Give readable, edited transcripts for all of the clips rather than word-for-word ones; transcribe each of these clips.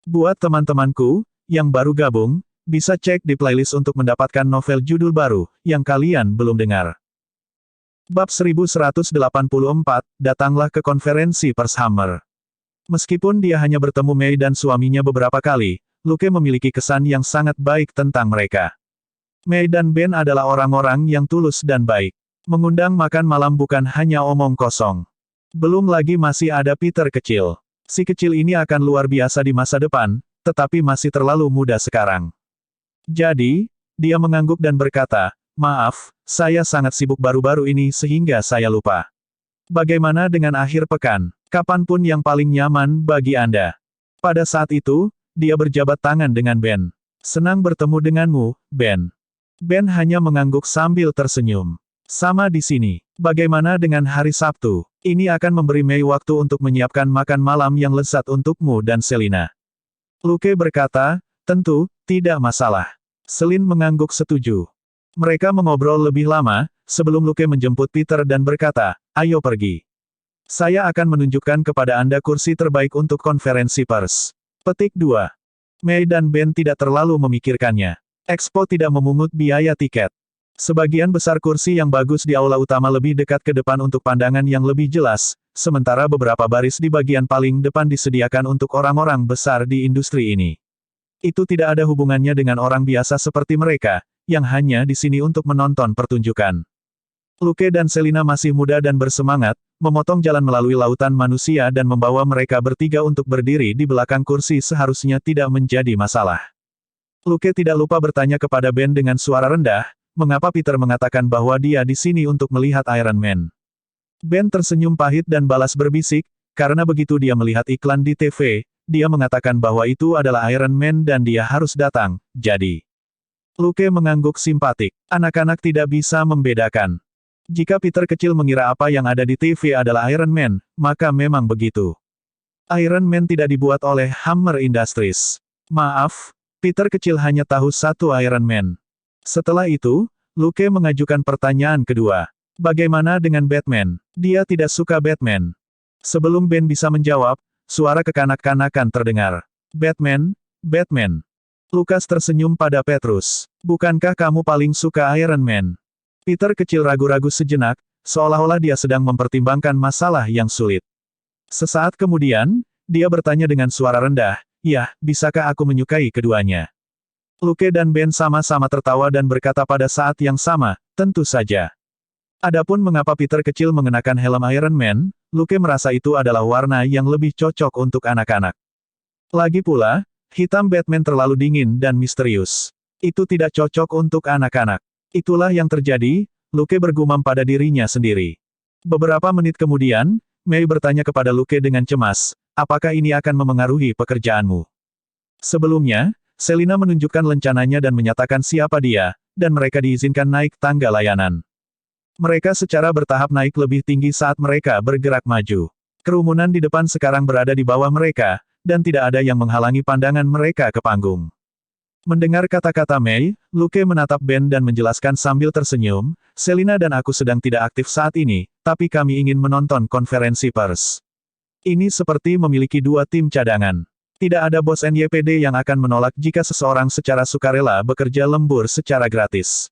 Buat teman-temanku, yang baru gabung, bisa cek di playlist untuk mendapatkan novel judul baru, yang kalian belum dengar. Bab 1184, datanglah ke konferensi Pers Hammer. Meskipun dia hanya bertemu Mei dan suaminya beberapa kali, Luke memiliki kesan yang sangat baik tentang mereka. Mei dan Ben adalah orang-orang yang tulus dan baik. Mengundang makan malam bukan hanya omong kosong. Belum lagi masih ada Peter kecil. Si kecil ini akan luar biasa di masa depan, tetapi masih terlalu muda sekarang. Jadi, dia mengangguk dan berkata, "Maaf, saya sangat sibuk baru-baru ini sehingga saya lupa. Bagaimana dengan akhir pekan? Kapanpun yang paling nyaman bagi Anda?" Pada saat itu, dia berjabat tangan dengan Ben. "Senang bertemu denganmu, Ben." Ben hanya mengangguk sambil tersenyum. "Sama di sini. Bagaimana dengan hari Sabtu? Ini akan memberi Mei waktu untuk menyiapkan makan malam yang lezat untukmu dan Selina." Luke berkata, "Tentu, tidak masalah." Selin mengangguk setuju. Mereka mengobrol lebih lama, sebelum Luke menjemput Peter dan berkata, "Ayo pergi. Saya akan menunjukkan kepada Anda kursi terbaik untuk konferensi pers." Petik 2. Mei dan Ben tidak terlalu memikirkannya. Expo tidak memungut biaya tiket. Sebagian besar kursi yang bagus di aula utama lebih dekat ke depan untuk pandangan yang lebih jelas, sementara beberapa baris di bagian paling depan disediakan untuk orang-orang besar di industri ini. Itu tidak ada hubungannya dengan orang biasa seperti mereka, yang hanya di sini untuk menonton pertunjukan. Luke dan Selina masih muda dan bersemangat, memotong jalan melalui lautan manusia dan membawa mereka bertiga untuk berdiri di belakang kursi seharusnya tidak menjadi masalah. Luke tidak lupa bertanya kepada Ben dengan suara rendah, mengapa Peter mengatakan bahwa dia di sini untuk melihat Iron Man. Ben tersenyum pahit dan balas berbisik, karena begitu dia melihat iklan di TV, dia mengatakan bahwa itu adalah Iron Man dan dia harus datang, jadi. Luke mengangguk simpatik. Anak-anak tidak bisa membedakan. Jika Peter kecil mengira apa yang ada di TV adalah Iron Man, maka memang begitu. Iron Man tidak dibuat oleh Hammer Industries. Maaf, Peter kecil hanya tahu satu Iron Man. Setelah itu, Luke mengajukan pertanyaan kedua. Bagaimana dengan Batman? Dia tidak suka Batman. Sebelum Ben bisa menjawab, suara kekanak-kanakan terdengar. "Batman, Batman." Lukas tersenyum pada Petrus. "Bukankah kamu paling suka Iron Man?" Peter kecil ragu-ragu sejenak, seolah-olah dia sedang mempertimbangkan masalah yang sulit. Sesaat kemudian, dia bertanya dengan suara rendah, "Ya, bisakah aku menyukai keduanya?" Luke dan Ben sama-sama tertawa dan berkata pada saat yang sama, "Tentu saja." Adapun mengapa Peter kecil mengenakan helm Iron Man, Luke merasa itu adalah warna yang lebih cocok untuk anak-anak. Lagi pula, hitam Batman terlalu dingin dan misterius. Itu tidak cocok untuk anak-anak. Itulah yang terjadi, Luke bergumam pada dirinya sendiri. Beberapa menit kemudian, Mei bertanya kepada Luke dengan cemas, "Apakah ini akan memengaruhi pekerjaanmu?" Sebelumnya, Selina menunjukkan lencananya dan menyatakan siapa dia, dan mereka diizinkan naik tangga layanan. Mereka secara bertahap naik lebih tinggi saat mereka bergerak maju. Kerumunan di depan sekarang berada di bawah mereka, dan tidak ada yang menghalangi pandangan mereka ke panggung. Mendengar kata-kata Mei, Luke menatap Ben dan menjelaskan sambil tersenyum, "Selina dan aku sedang tidak aktif saat ini, tapi kami ingin menonton konferensi pers. Ini seperti memiliki dua tim cadangan. Tidak ada bos NYPD yang akan menolak jika seseorang secara sukarela bekerja lembur secara gratis.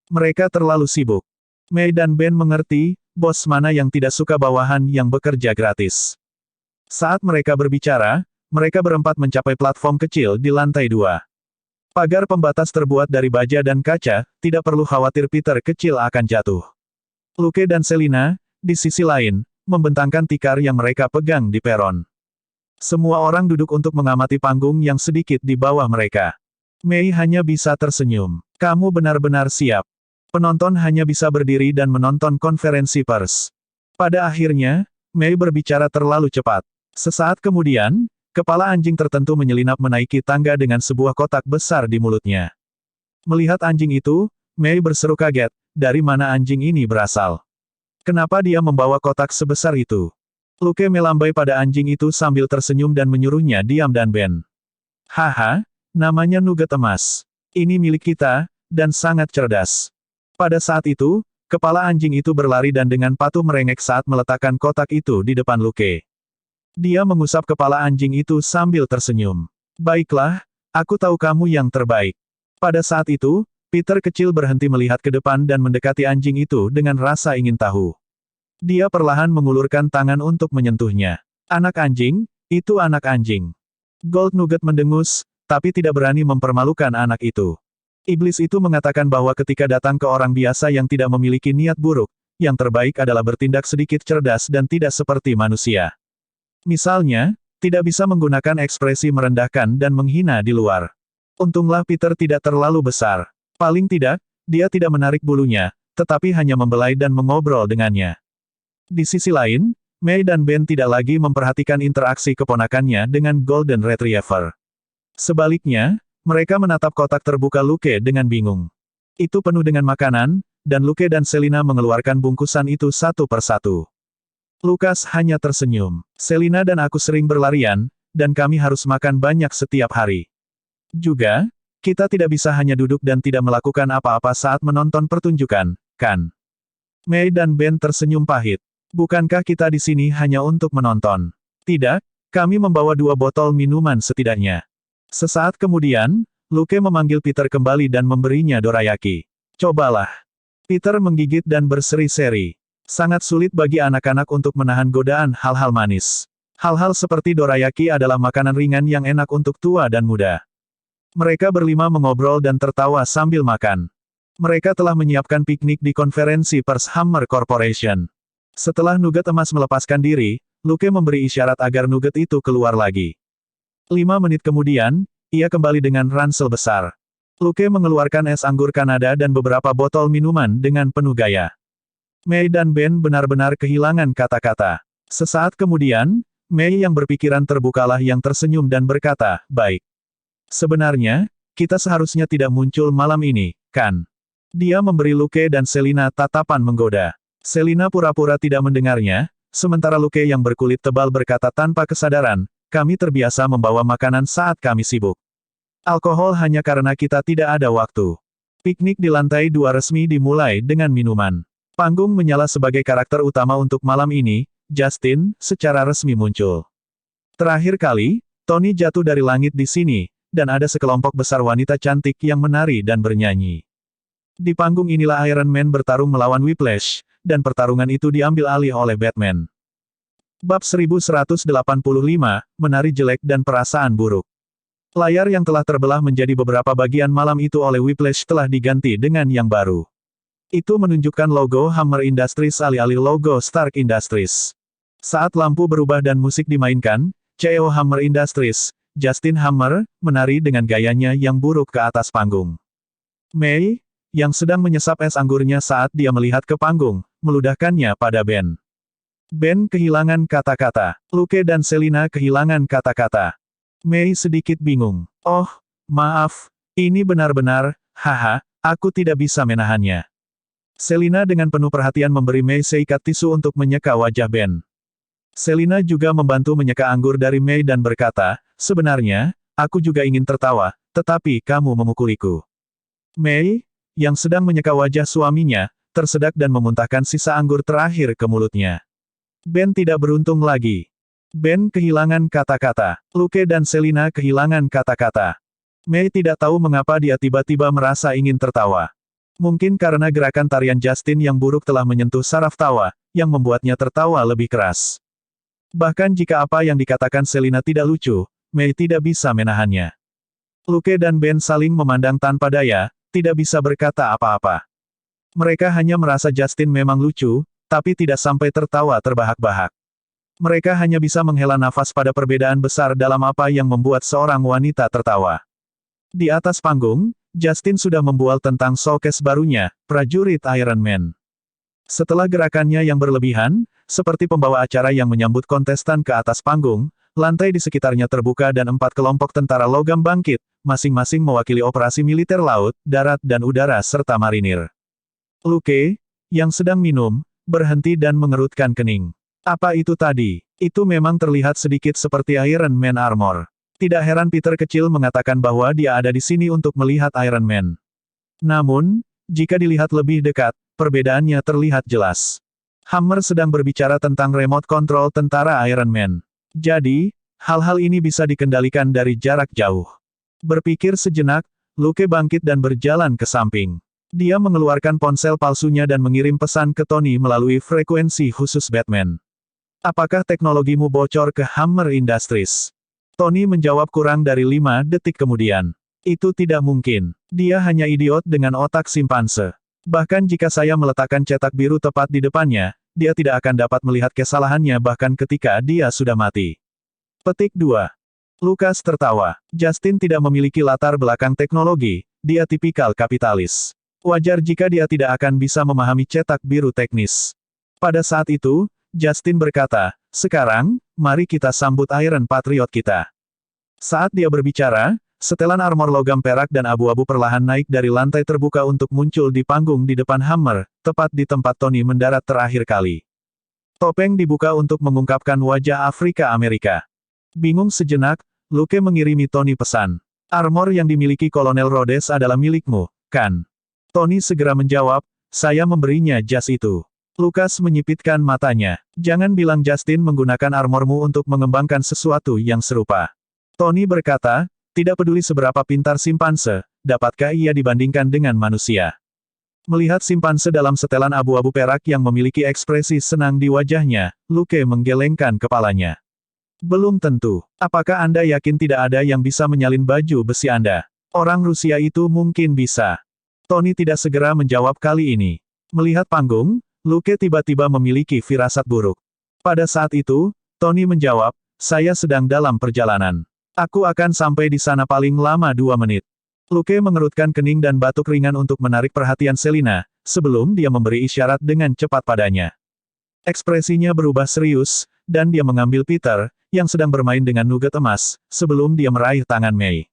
Mereka terlalu sibuk." Mei dan Ben mengerti, bos mana yang tidak suka bawahan yang bekerja gratis. Saat mereka berbicara, mereka berempat mencapai platform kecil di lantai 2. Pagar pembatas terbuat dari baja dan kaca, tidak perlu khawatir Peter kecil akan jatuh. Luke dan Selina, di sisi lain, membentangkan tikar yang mereka pegang di peron. Semua orang duduk untuk mengamati panggung yang sedikit di bawah mereka. Mei hanya bisa tersenyum. "Kamu benar-benar siap." Penonton hanya bisa berdiri dan menonton konferensi pers. Pada akhirnya, Mei berbicara terlalu cepat. Sesaat kemudian, kepala anjing tertentu menyelinap menaiki tangga dengan sebuah kotak besar di mulutnya. Melihat anjing itu, Mei berseru kaget, dari mana anjing ini berasal? Kenapa dia membawa kotak sebesar itu? Luke melambai pada anjing itu sambil tersenyum dan menyuruhnya diam dan Ben. "Haha, namanya nugget emas. Ini milik kita, dan sangat cerdas." Pada saat itu, kepala anjing itu berlari dan dengan patuh merengek saat meletakkan kotak itu di depan Luke. Dia mengusap kepala anjing itu sambil tersenyum. Baiklah, aku tahu kamu yang terbaik. Pada saat itu, Peter kecil berhenti melihat ke depan dan mendekati anjing itu dengan rasa ingin tahu. Dia perlahan mengulurkan tangan untuk menyentuhnya. Anak anjing, itu anak anjing. Gold Nugget mendengus, tapi tidak berani mempermalukan anak itu. Iblis itu mengatakan bahwa ketika datang ke orang biasa yang tidak memiliki niat buruk, yang terbaik adalah bertindak sedikit cerdas dan tidak seperti manusia. Misalnya, tidak bisa menggunakan ekspresi merendahkan dan menghina di luar. Untunglah Peter tidak terlalu besar. Paling tidak, dia tidak menarik bulunya, tetapi hanya membelai dan mengobrol dengannya. Di sisi lain, Mei dan Ben tidak lagi memperhatikan interaksi keponakannya dengan Golden Retriever. Sebaliknya, mereka menatap kotak terbuka Luke dengan bingung. Itu penuh dengan makanan, dan Luke dan Selina mengeluarkan bungkusan itu satu persatu. Lukas hanya tersenyum. Selina dan aku sering berlarian, dan kami harus makan banyak setiap hari. Juga, kita tidak bisa hanya duduk dan tidak melakukan apa-apa saat menonton pertunjukan, kan? Mei dan Ben tersenyum pahit. Bukankah kita di sini hanya untuk menonton? Tidak, kami membawa 2 botol minuman setidaknya. Sesaat kemudian, Luke memanggil Peter kembali dan memberinya dorayaki. Cobalah. Peter menggigit dan berseri-seri. Sangat sulit bagi anak-anak untuk menahan godaan hal-hal manis. Hal-hal seperti dorayaki adalah makanan ringan yang enak untuk tua dan muda. Mereka berlima mengobrol dan tertawa sambil makan. Mereka telah menyiapkan piknik di konferensi Pers Hammer Corporation. Setelah Nugget emas melepaskan diri, Luke memberi isyarat agar Nugget itu keluar lagi. 5 menit kemudian, ia kembali dengan ransel besar. Luke mengeluarkan es anggur Kanada dan beberapa botol minuman dengan penuh gaya. Mei dan Ben benar-benar kehilangan kata-kata. Sesaat kemudian, Mei yang berpikiran terbukalah yang tersenyum dan berkata, "Baik. Sebenarnya, kita seharusnya tidak muncul malam ini, kan?" Dia memberi Luke dan Selina tatapan menggoda. Selina pura-pura tidak mendengarnya, sementara Luke yang berkulit tebal berkata tanpa kesadaran, "Kami terbiasa membawa makanan saat kami sibuk. Alkohol hanya karena kita tidak ada waktu." Piknik di lantai 2 resmi dimulai dengan minuman. Panggung menyala sebagai karakter utama untuk malam ini, Justin, secara resmi muncul. Terakhir kali, Tony jatuh dari langit di sini, dan ada sekelompok besar wanita cantik yang menari dan bernyanyi. Di panggung inilah Iron Man bertarung melawan Whiplash, dan pertarungan itu diambil alih oleh Batman. Bab 1185, Menari Jelek dan Perasaan Buruk. Layar yang telah terbelah menjadi beberapa bagian malam itu oleh Whiplash telah diganti dengan yang baru. Itu menunjukkan logo Hammer Industries alih-alih logo Stark Industries. Saat lampu berubah dan musik dimainkan, CEO Hammer Industries, Justin Hammer, menari dengan gayanya yang buruk ke atas panggung. Mei, yang sedang menyesap es anggurnya saat dia melihat ke panggung, meludahkannya pada Ben. Ben kehilangan kata-kata. Luke dan Selina kehilangan kata-kata. Mei sedikit bingung. "Oh, maaf, ini benar-benar, haha, aku tidak bisa menahannya." Selina dengan penuh perhatian memberi Mei seikat tisu untuk menyeka wajah Ben. Selina juga membantu menyeka anggur dari Mei dan berkata, "Sebenarnya, aku juga ingin tertawa, tetapi kamu memukuliku." Mei, yang sedang menyeka wajah suaminya, tersedak dan memuntahkan sisa anggur terakhir ke mulutnya. Ben tidak beruntung lagi. Ben kehilangan kata-kata. Luke dan Selina kehilangan kata-kata. Mei tidak tahu mengapa dia tiba-tiba merasa ingin tertawa. Mungkin karena gerakan tarian Justin yang buruk telah menyentuh saraf tawa, yang membuatnya tertawa lebih keras. Bahkan jika apa yang dikatakan Selina tidak lucu, Mei tidak bisa menahannya. Luke dan Ben saling memandang tanpa daya, tidak bisa berkata apa-apa. Mereka hanya merasa Justin memang lucu, tapi tidak sampai tertawa terbahak-bahak. Mereka hanya bisa menghela nafas pada perbedaan besar dalam apa yang membuat seorang wanita tertawa. Di atas panggung, Justin sudah membual tentang showcase barunya, prajurit Iron Man. Setelah gerakannya yang berlebihan, seperti pembawa acara yang menyambut kontestan ke atas panggung, lantai di sekitarnya terbuka dan 4 kelompok tentara logam bangkit, masing-masing mewakili operasi militer laut, darat dan udara serta marinir. Luke, yang sedang minum, berhenti dan mengerutkan kening. Apa itu tadi? Itu memang terlihat sedikit seperti Iron Man armor. Tidak heran Peter kecil mengatakan bahwa dia ada di sini untuk melihat Iron Man. Namun, jika dilihat lebih dekat, perbedaannya terlihat jelas. Hammer sedang berbicara tentang remote control tentara Iron Man. Jadi, Hal-hal ini bisa dikendalikan dari jarak jauh. Berpikir sejenak, Luke bangkit dan berjalan ke samping. Dia mengeluarkan ponsel palsunya dan mengirim pesan ke Tony melalui frekuensi khusus Batman. Apakah teknologimu bocor ke Hammer Industries? Tony menjawab kurang dari 5 detik kemudian. Itu tidak mungkin. Dia hanya idiot dengan otak simpanse. Bahkan jika saya meletakkan cetak biru tepat di depannya, dia tidak akan dapat melihat kesalahannya bahkan ketika dia sudah mati. Petik 2. Lucas tertawa. Justin tidak memiliki latar belakang teknologi, dia tipikal kapitalis. Wajar jika dia tidak akan bisa memahami cetak biru teknis. Pada saat itu, Justin berkata, "Sekarang, mari kita sambut Iron Patriot kita." Saat dia berbicara, setelan armor logam perak dan abu-abu perlahan naik dari lantai terbuka untuk muncul di panggung di depan Hammer, tepat di tempat Tony mendarat terakhir kali. Topeng dibuka untuk mengungkapkan wajah Afrika Amerika. Bingung sejenak, Luke mengirimi Tony pesan. "Armor yang dimiliki Kolonel Rhodes adalah milikmu, kan?" Tony segera menjawab, "Saya memberinya jas itu." Lucas menyipitkan matanya. "Jangan bilang Justin menggunakan armormu untuk mengembangkan sesuatu yang serupa." Tony berkata, "Tidak peduli seberapa pintar simpanse, dapatkah ia dibandingkan dengan manusia?" Melihat simpanse dalam setelan abu-abu perak yang memiliki ekspresi senang di wajahnya, Luke menggelengkan kepalanya. "Belum tentu. Apakah Anda yakin tidak ada yang bisa menyalin baju besi Anda? Orang Rusia itu mungkin bisa." Tony tidak segera menjawab kali ini. Melihat panggung, Luke tiba-tiba memiliki firasat buruk. Pada saat itu, Tony menjawab, "Saya sedang dalam perjalanan. Aku akan sampai di sana paling lama 2 menit." Luke mengerutkan kening dan batuk ringan untuk menarik perhatian Selina, sebelum dia memberi isyarat dengan cepat padanya. Ekspresinya berubah serius, dan dia mengambil Peter, yang sedang bermain dengan nugget emas, sebelum dia meraih tangan Mei.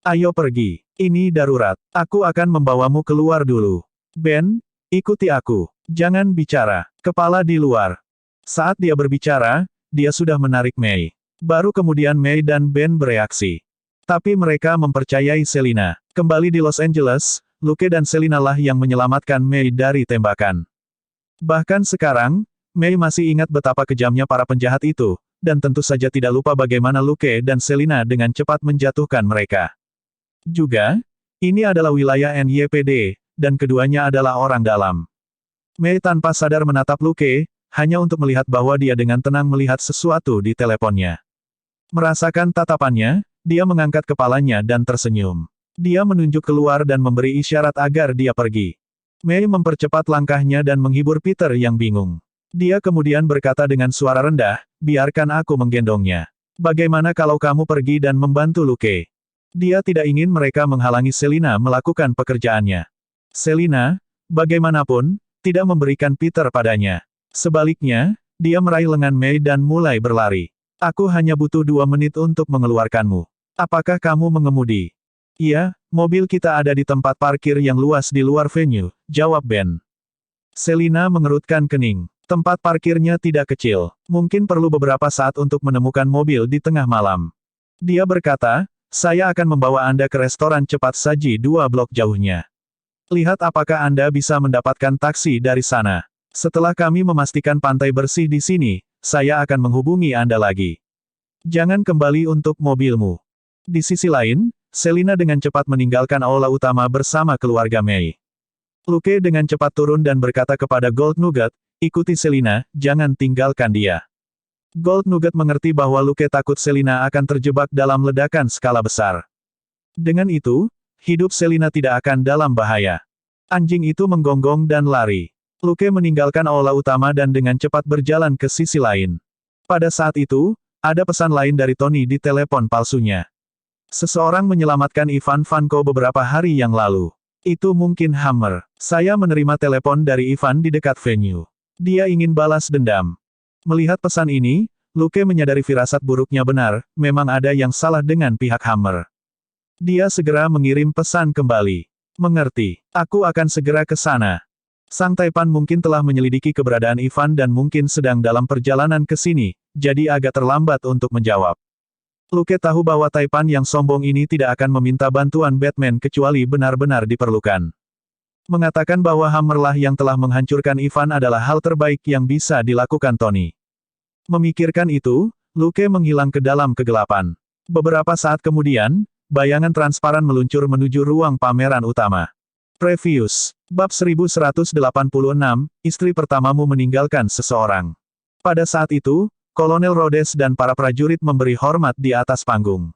"Ayo pergi. Ini darurat. Aku akan membawamu keluar dulu. Ben, ikuti aku. Jangan bicara. Kepala di luar." Saat dia berbicara, dia sudah menarik Mei. Baru kemudian Mei dan Ben bereaksi. Tapi mereka mempercayai Selina. Kembali di Los Angeles, Luke dan Selina lah yang menyelamatkan Mei dari tembakan. Bahkan sekarang, Mei masih ingat betapa kejamnya para penjahat itu, dan tentu saja tidak lupa bagaimana Luke dan Selina dengan cepat menjatuhkan mereka. Juga, ini adalah wilayah NYPD, dan keduanya adalah orang dalam. Mei tanpa sadar menatap Luke, hanya untuk melihat bahwa dia dengan tenang melihat sesuatu di teleponnya. Merasakan tatapannya, dia mengangkat kepalanya dan tersenyum. Dia menunjuk keluar dan memberi isyarat agar dia pergi. Mei mempercepat langkahnya dan menghibur Peter yang bingung. Dia kemudian berkata dengan suara rendah, "Biarkan aku menggendongnya. Bagaimana kalau kamu pergi dan membantu Luke?" Dia tidak ingin mereka menghalangi Selina melakukan pekerjaannya. Selina, bagaimanapun, tidak memberikan Peter padanya. Sebaliknya, dia meraih lengan Mei dan mulai berlari. "Aku hanya butuh 2 menit untuk mengeluarkanmu. Apakah kamu mengemudi?" "Iya, mobil kita ada di tempat parkir yang luas di luar venue," jawab Ben. Selina mengerutkan kening. Tempat parkirnya tidak kecil. Mungkin perlu beberapa saat untuk menemukan mobil di tengah malam. Dia berkata, "Saya akan membawa Anda ke restoran cepat saji 2 blok jauhnya. Lihat apakah Anda bisa mendapatkan taksi dari sana. Setelah kami memastikan pantai bersih di sini, saya akan menghubungi Anda lagi. Jangan kembali untuk mobilmu." Di sisi lain, Selina dengan cepat meninggalkan aula utama bersama keluarga Mei. Luke dengan cepat turun dan berkata kepada Gold Nugget, "Ikuti Selina, jangan tinggalkan dia." Gold Nugget mengerti bahwa Luke takut Selina akan terjebak dalam ledakan skala besar. Dengan itu, hidup Selina tidak akan dalam bahaya. Anjing itu menggonggong dan lari. Luke meninggalkan aula utama dan dengan cepat berjalan ke sisi lain. Pada saat itu, ada pesan lain dari Tony di telepon palsunya. "Seseorang menyelamatkan Ivan Vanko beberapa hari yang lalu. Itu mungkin Hammer. Saya menerima telepon dari Ivan di dekat venue. Dia ingin balas dendam." Melihat pesan ini, Luke menyadari firasat buruknya benar, memang ada yang salah dengan pihak Hammer. Dia segera mengirim pesan kembali. "Mengerti. Aku akan segera ke sana." Sang Taipan mungkin telah menyelidiki keberadaan Ivan dan mungkin sedang dalam perjalanan ke sini, jadi agak terlambat untuk menjawab. Luke tahu bahwa Taipan yang sombong ini tidak akan meminta bantuan Batman kecuali benar-benar diperlukan. Mengatakan bahwa Hammer lah yang telah menghancurkan Ivan adalah hal terbaik yang bisa dilakukan Tony. Memikirkan itu, Luke menghilang ke dalam kegelapan. Beberapa saat kemudian, bayangan transparan meluncur menuju ruang pameran utama. Previous. Bab 1186, istri pertamamu meninggalkan seseorang. Pada saat itu, Kolonel Rhodes dan para prajurit memberi hormat di atas panggung.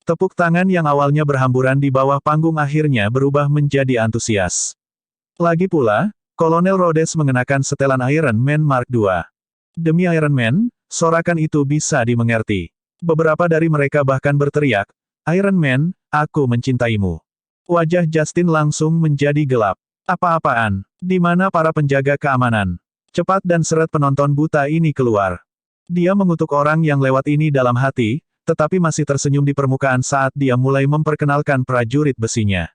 Tepuk tangan yang awalnya berhamburan di bawah panggung akhirnya berubah menjadi antusias. Lagi pula, Kolonel Rhodes mengenakan setelan Iron Man Mark II. Demi Iron Man, sorakan itu bisa dimengerti. Beberapa dari mereka bahkan berteriak, "Iron Man, aku mencintaimu." Wajah Justin langsung menjadi gelap. Apa-apaan? Di mana para penjaga keamanan? Cepat dan seret penonton buta ini keluar. Dia mengutuk orang yang lewat ini dalam hati, tetapi masih tersenyum di permukaan saat dia mulai memperkenalkan prajurit besinya.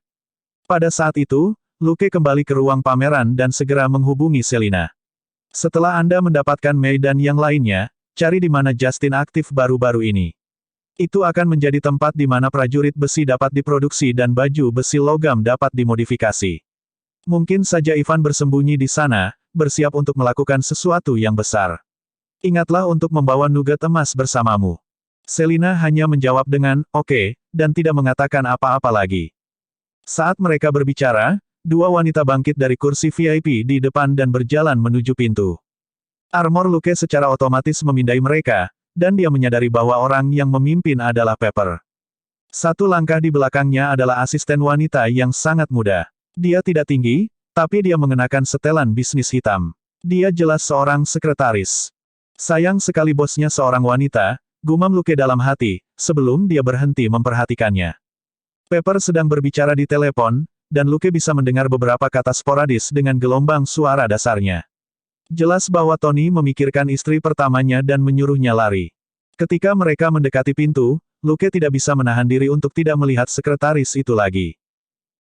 Pada saat itu, Luke kembali ke ruang pameran dan segera menghubungi Selina. Setelah Anda mendapatkan Mei dan yang lainnya, cari di mana Justin aktif baru-baru ini. Itu akan menjadi tempat di mana prajurit besi dapat diproduksi dan baju besi logam dapat dimodifikasi. Mungkin saja Ivan bersembunyi di sana, bersiap untuk melakukan sesuatu yang besar. Ingatlah untuk membawa nugget emas bersamamu. Selina hanya menjawab dengan, "Oke," dan tidak mengatakan apa-apa lagi. Saat mereka berbicara, dua wanita bangkit dari kursi VIP di depan dan berjalan menuju pintu. Armor Luke secara otomatis memindai mereka, dan dia menyadari bahwa orang yang memimpin adalah Pepper. Satu langkah di belakangnya adalah asisten wanita yang sangat muda. Dia tidak tinggi, tapi dia mengenakan setelan bisnis hitam. Dia jelas seorang sekretaris. Sayang sekali bosnya seorang wanita, gumam Luke dalam hati, sebelum dia berhenti memperhatikannya. Pepper sedang berbicara di telepon, dan Luke bisa mendengar beberapa kata sporadis dengan gelombang suara dasarnya. Jelas bahwa Tony memikirkan istri pertamanya dan menyuruhnya lari. Ketika mereka mendekati pintu, Luke tidak bisa menahan diri untuk tidak melihat sekretaris itu lagi.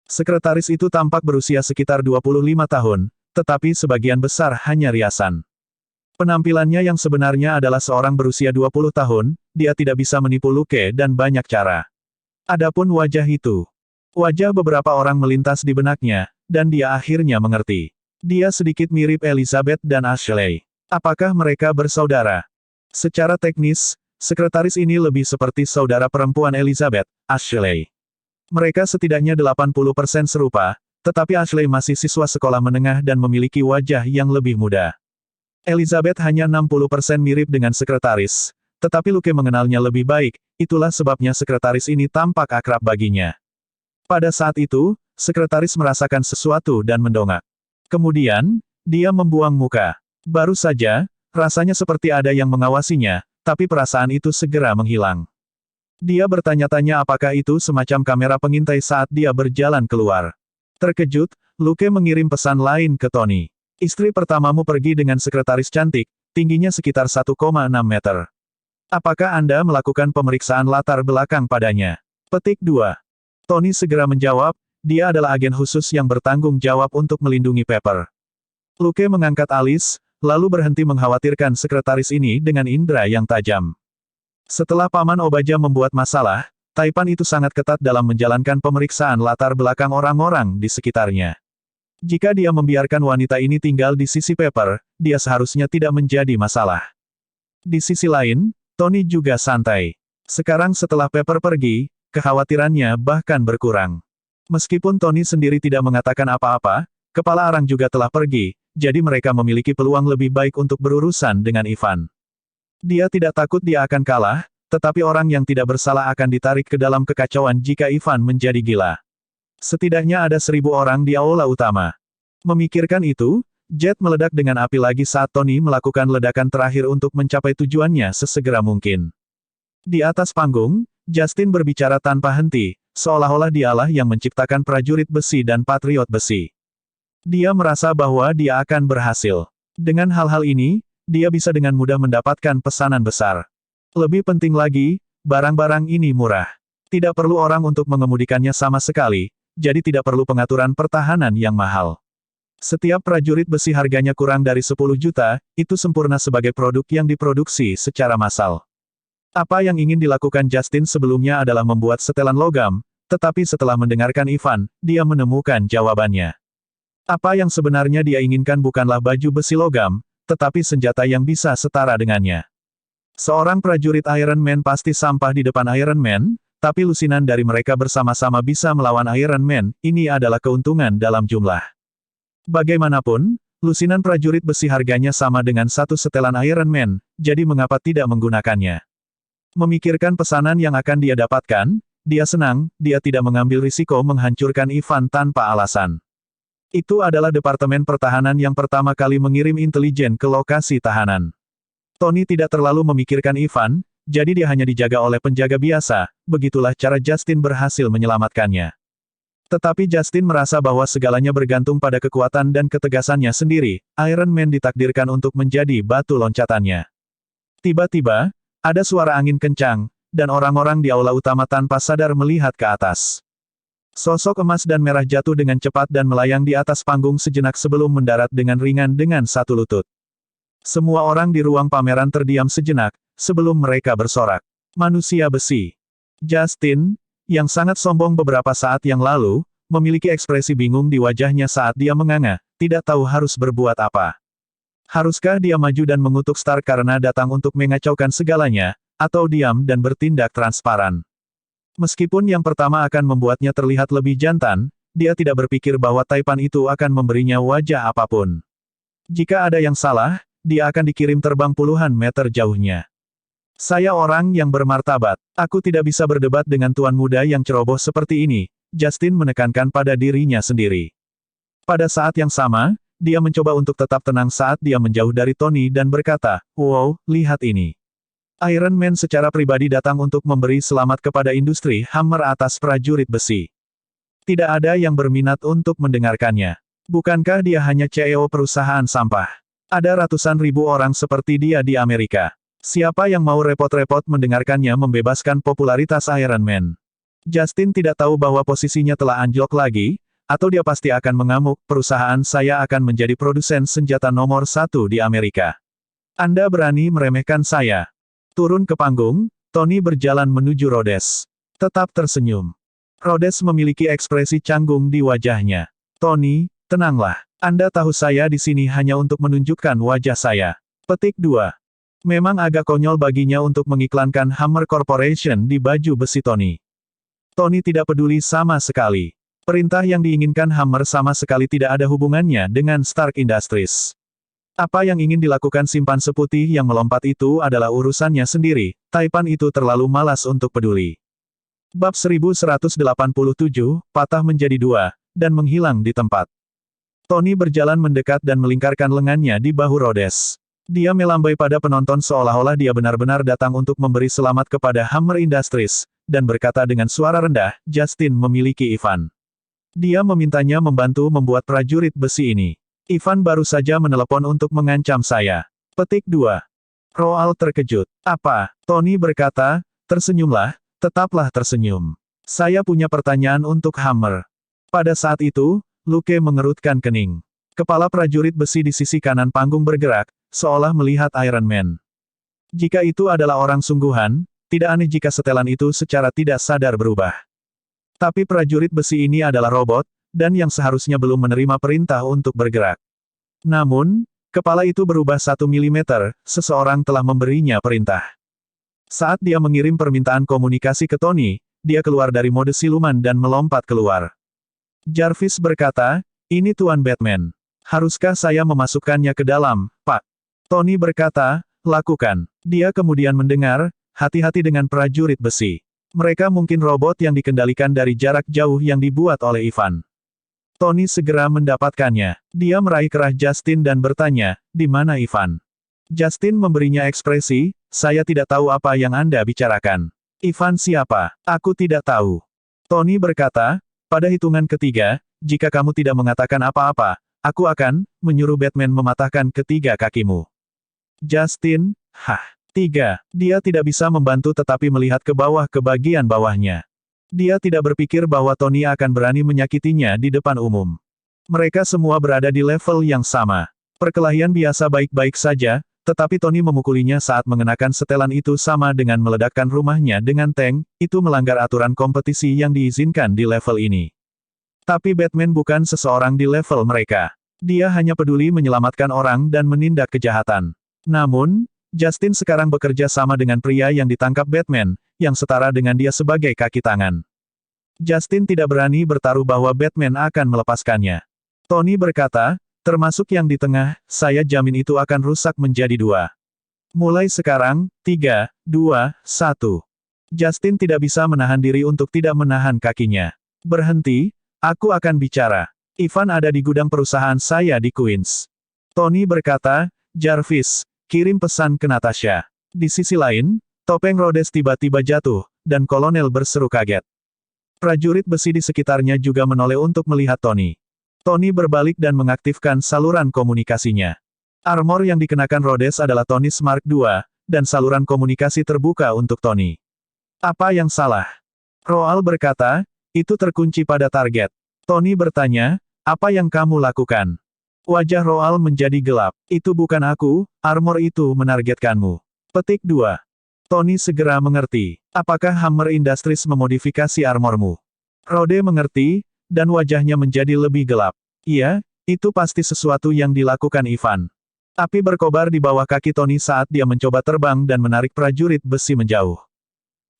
Sekretaris itu tampak berusia sekitar 25 tahun, tetapi sebagian besar hanya riasan. Penampilannya yang sebenarnya adalah seorang berusia 20 tahun, dia tidak bisa menipu Luke dan banyak cara. Adapun wajah itu. Wajah beberapa orang melintas di benaknya, dan dia akhirnya mengerti. Dia sedikit mirip Elizabeth dan Ashley. Apakah mereka bersaudara? Secara teknis, sekretaris ini lebih seperti saudara perempuan Elizabeth, Ashley. Mereka setidaknya 80% serupa, tetapi Ashley masih siswa sekolah menengah dan memiliki wajah yang lebih muda. Elizabeth hanya 60% mirip dengan sekretaris, tetapi Luke mengenalnya lebih baik, itulah sebabnya sekretaris ini tampak akrab baginya. Pada saat itu, sekretaris merasakan sesuatu dan mendongak. Kemudian, dia membuang muka. Baru saja, rasanya seperti ada yang mengawasinya, tapi perasaan itu segera menghilang. Dia bertanya-tanya apakah itu semacam kamera pengintai saat dia berjalan keluar. Terkejut, Luke mengirim pesan lain ke Tony. Istri pertamamu pergi dengan sekretaris cantik, tingginya sekitar 1,6 meter. Apakah Anda melakukan pemeriksaan latar belakang padanya? Petik 2. Tony segera menjawab, dia adalah agen khusus yang bertanggung jawab untuk melindungi Pepper. Luke mengangkat alis, lalu berhenti mengkhawatirkan sekretaris ini dengan indera yang tajam. Setelah Paman Obaja membuat masalah, Taipan itu sangat ketat dalam menjalankan pemeriksaan latar belakang orang-orang di sekitarnya. Jika dia membiarkan wanita ini tinggal di sisi Pepper, dia seharusnya tidak menjadi masalah. Di sisi lain, Tony juga santai. Sekarang setelah Pepper pergi, kekhawatirannya bahkan berkurang. Meskipun Tony sendiri tidak mengatakan apa-apa, kepala arang juga telah pergi, jadi mereka memiliki peluang lebih baik untuk berurusan dengan Ivan. Dia tidak takut dia akan kalah, tetapi orang yang tidak bersalah akan ditarik ke dalam kekacauan jika Ivan menjadi gila. Setidaknya ada 1000 orang di aula utama. Memikirkan itu, jet meledak dengan api lagi saat Tony melakukan ledakan terakhir untuk mencapai tujuannya sesegera mungkin. Di atas panggung, Justin berbicara tanpa henti, seolah-olah dialah yang menciptakan prajurit besi dan patriot besi. Dia merasa bahwa dia akan berhasil. Dengan hal-hal ini, dia bisa dengan mudah mendapatkan pesanan besar. Lebih penting lagi, barang-barang ini murah. Tidak perlu orang untuk mengemudikannya sama sekali, jadi tidak perlu pengaturan pertahanan yang mahal. Setiap prajurit besi harganya kurang dari 10 juta, itu sempurna sebagai produk yang diproduksi secara massal. Apa yang ingin dilakukan Justin sebelumnya adalah membuat setelan logam, tetapi setelah mendengarkan Ivan, dia menemukan jawabannya. Apa yang sebenarnya dia inginkan bukanlah baju besi logam, tetapi senjata yang bisa setara dengannya. Seorang prajurit Iron Man pasti sampah di depan Iron Man, tapi lusinan dari mereka bersama-sama bisa melawan Iron Man, ini adalah keuntungan dalam jumlah. Bagaimanapun, lusinan prajurit besi harganya sama dengan satu setelan Iron Man, jadi mengapa tidak menggunakannya? Memikirkan pesanan yang akan dia dapatkan, dia senang, dia tidak mengambil risiko menghancurkan Ivan tanpa alasan. Itu adalah Departemen Pertahanan yang pertama kali mengirim intelijen ke lokasi tahanan. Tony tidak terlalu memikirkan Ivan, jadi dia hanya dijaga oleh penjaga biasa, begitulah cara Justin berhasil menyelamatkannya. Tetapi Justin merasa bahwa segalanya bergantung pada kekuatan dan ketegasannya sendiri, Iron Man ditakdirkan untuk menjadi batu loncatannya. Tiba-tiba, ada suara angin kencang, dan orang-orang di aula utama tanpa sadar melihat ke atas. Sosok emas dan merah jatuh dengan cepat dan melayang di atas panggung sejenak sebelum mendarat dengan ringan dengan satu lutut. Semua orang di ruang pameran terdiam sejenak, sebelum mereka bersorak. Manusia besi. Justin, yang sangat sombong beberapa saat yang lalu, memiliki ekspresi bingung di wajahnya saat dia menganga, tidak tahu harus berbuat apa. Haruskah dia maju dan mengutuk Stark karena datang untuk mengacaukan segalanya, atau diam dan bertindak transparan? Meskipun yang pertama akan membuatnya terlihat lebih jantan, dia tidak berpikir bahwa taipan itu akan memberinya wajah apapun. Jika ada yang salah, dia akan dikirim terbang puluhan meter jauhnya. Saya orang yang bermartabat. Aku tidak bisa berdebat dengan tuan muda yang ceroboh seperti ini, Justin menekankan pada dirinya sendiri. Pada saat yang sama, dia mencoba untuk tetap tenang saat dia menjauh dari Tony dan berkata, "Wow, lihat ini." Iron Man secara pribadi datang untuk memberi selamat kepada industri Hammer atas prajurit besi. Tidak ada yang berminat untuk mendengarkannya. Bukankah dia hanya CEO perusahaan sampah? Ada ratusan ribu orang seperti dia di Amerika. Siapa yang mau repot-repot mendengarkannya membebaskan popularitas Iron Man? Justin tidak tahu bahwa posisinya telah anjlok lagi, atau dia pasti akan mengamuk, perusahaan saya akan menjadi produsen senjata nomor 1 di Amerika. Anda berani meremehkan saya? Turun ke panggung, Tony berjalan menuju Rhodes. Tetap tersenyum. Rhodes memiliki ekspresi canggung di wajahnya. Tony, tenanglah. Anda tahu saya di sini hanya untuk menunjukkan wajah saya. Petik 2. Memang agak konyol baginya untuk mengiklankan Hammer Corporation di baju besi Tony. Tony tidak peduli sama sekali. Perintah yang diinginkan Hammer sama sekali tidak ada hubungannya dengan Stark Industries. Apa yang ingin dilakukan simpanse putih yang melompat itu adalah urusannya sendiri, taipan itu terlalu malas untuk peduli. Bab 1187, patah menjadi dua, dan menghilang di tempat. Tony berjalan mendekat dan melingkarkan lengannya di bahu Rhodes. Dia melambai pada penonton seolah-olah dia benar-benar datang untuk memberi selamat kepada Hammer Industries, dan berkata dengan suara rendah, Justin memiliki Ivan. Dia memintanya membantu membuat prajurit besi ini. Ivan baru saja menelepon untuk mengancam saya. Petik 2. Roal terkejut. Apa? Tony berkata, tersenyumlah, tetaplah tersenyum. Saya punya pertanyaan untuk Hammer. Pada saat itu, Luke mengerutkan kening. Kepala prajurit besi di sisi kanan panggung bergerak, seolah melihat Iron Man. Jika itu adalah orang sungguhan, tidak aneh jika setelan itu secara tidak sadar berubah. Tapi prajurit besi ini adalah robot, dan yang seharusnya belum menerima perintah untuk bergerak. Namun, kepala itu berubah 1 mm, seseorang telah memberinya perintah. Saat dia mengirim permintaan komunikasi ke Tony, dia keluar dari mode siluman dan melompat keluar. Jarvis berkata, ini Tuan Batman. Haruskah saya memasukkannya ke dalam, Pak? Tony berkata, lakukan. Dia kemudian mendengar, hati-hati dengan prajurit besi. Mereka mungkin robot yang dikendalikan dari jarak jauh yang dibuat oleh Ivan. Tony segera mendapatkannya. Dia meraih kerah Justin dan bertanya, di mana Ivan? Justin memberinya ekspresi, saya tidak tahu apa yang Anda bicarakan. Ivan siapa? Aku tidak tahu. Tony berkata, pada hitungan ketiga, jika kamu tidak mengatakan apa-apa, aku akan menyuruh Batman mematahkan ketiga kakimu. Justin, 3. Dia tidak bisa membantu tetapi melihat ke bawah ke bagian bawahnya. Dia tidak berpikir bahwa Tony akan berani menyakitinya di depan umum. Mereka semua berada di level yang sama. Perkelahian biasa baik-baik saja, tetapi Tony memukulinya saat mengenakan setelan itu sama dengan meledakkan rumahnya dengan tank, itu melanggar aturan kompetisi yang diizinkan di level ini. Tapi Batman bukan seseorang di level mereka. Dia hanya peduli menyelamatkan orang dan menindak kejahatan. Namun, Justin sekarang bekerja sama dengan pria yang ditangkap Batman, yang setara dengan dia sebagai kaki tangan. Justin tidak berani bertaruh bahwa Batman akan melepaskannya. Tony berkata, termasuk yang di tengah, saya jamin itu akan rusak menjadi 2. Mulai sekarang, 3, 2, 1. Justin tidak bisa menahan diri untuk tidak menahan kakinya. Berhenti, aku akan bicara. Ivan ada di gudang perusahaan saya di Queens. Tony berkata, Jarvis, kirim pesan ke Natasha. Di sisi lain, topeng Rhodes tiba-tiba jatuh, dan kolonel berseru kaget. Prajurit besi di sekitarnya juga menoleh untuk melihat Tony. Tony berbalik dan mengaktifkan saluran komunikasinya. Armor yang dikenakan Rhodes adalah Tony's Mark II, dan saluran komunikasi terbuka untuk Tony. Apa yang salah? Roal berkata, itu terkunci pada target. Tony bertanya, apa yang kamu lakukan? Wajah Roal menjadi gelap. Itu bukan aku, armor itu menargetkanmu. Petik 2. Tony segera mengerti. Apakah Hammer Industries memodifikasi armormu? Rode mengerti, dan wajahnya menjadi lebih gelap. Iya, itu pasti sesuatu yang dilakukan Ivan. Api berkobar di bawah kaki Tony saat dia mencoba terbang dan menarik prajurit besi menjauh.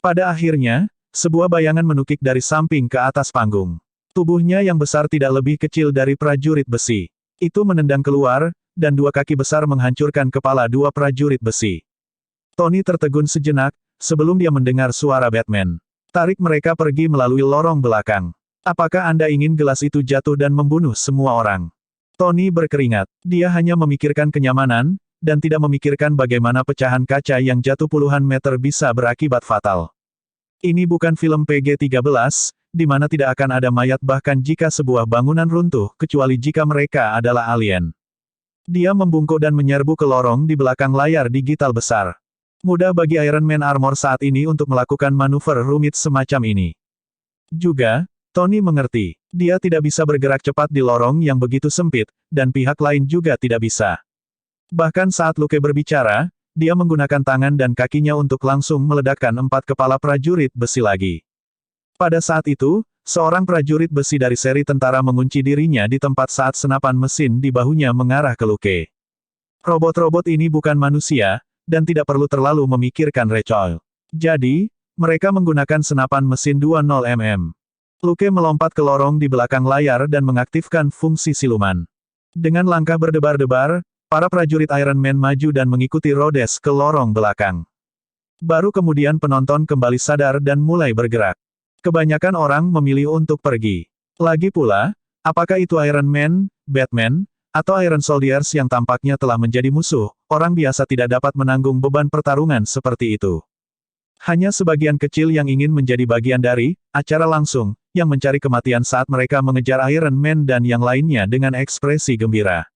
Pada akhirnya, sebuah bayangan menukik dari samping ke atas panggung. Tubuhnya yang besar tidak lebih kecil dari prajurit besi. Itu menendang keluar, dan 2 kaki besar menghancurkan kepala 2 prajurit besi. Tony tertegun sejenak, sebelum dia mendengar suara Batman. Tarik mereka pergi melalui lorong belakang. Apakah Anda ingin gelas itu jatuh dan membunuh semua orang? Tony berkeringat. Dia hanya memikirkan kenyamanan, dan tidak memikirkan bagaimana pecahan kaca yang jatuh puluhan meter bisa berakibat fatal. Ini bukan film PG-13, di mana tidak akan ada mayat bahkan jika sebuah bangunan runtuh, kecuali jika mereka adalah alien. Dia membungkuk dan menyerbu ke lorong di belakang layar digital besar. Mudah bagi Iron Man Armor saat ini untuk melakukan manuver rumit semacam ini. Juga, Tony mengerti, dia tidak bisa bergerak cepat di lorong yang begitu sempit, dan pihak lain juga tidak bisa. Bahkan saat Luke berbicara, dia menggunakan tangan dan kakinya untuk langsung meledakkan 4 kepala prajurit besi lagi. Pada saat itu, seorang prajurit besi dari seri tentara mengunci dirinya di tempat saat senapan mesin di bahunya mengarah ke Luke. Robot-robot ini bukan manusia, dan tidak perlu terlalu memikirkan recoil. Jadi, mereka menggunakan senapan mesin 20 mm. Luke melompat ke lorong di belakang layar dan mengaktifkan fungsi siluman. Dengan langkah berdebar-debar, para prajurit Iron Man maju dan mengikuti Rhodes ke lorong belakang. Baru kemudian penonton kembali sadar dan mulai bergerak. Kebanyakan orang memilih untuk pergi. Lagi pula, apakah itu Iron Man, Batman, atau Iron Soldiers yang tampaknya telah menjadi musuh, orang biasa tidak dapat menanggung beban pertarungan seperti itu. Hanya sebagian kecil yang ingin menjadi bagian dari acara langsung, yang mencari kematian saat mereka mengejar Iron Man dan yang lainnya dengan ekspresi gembira.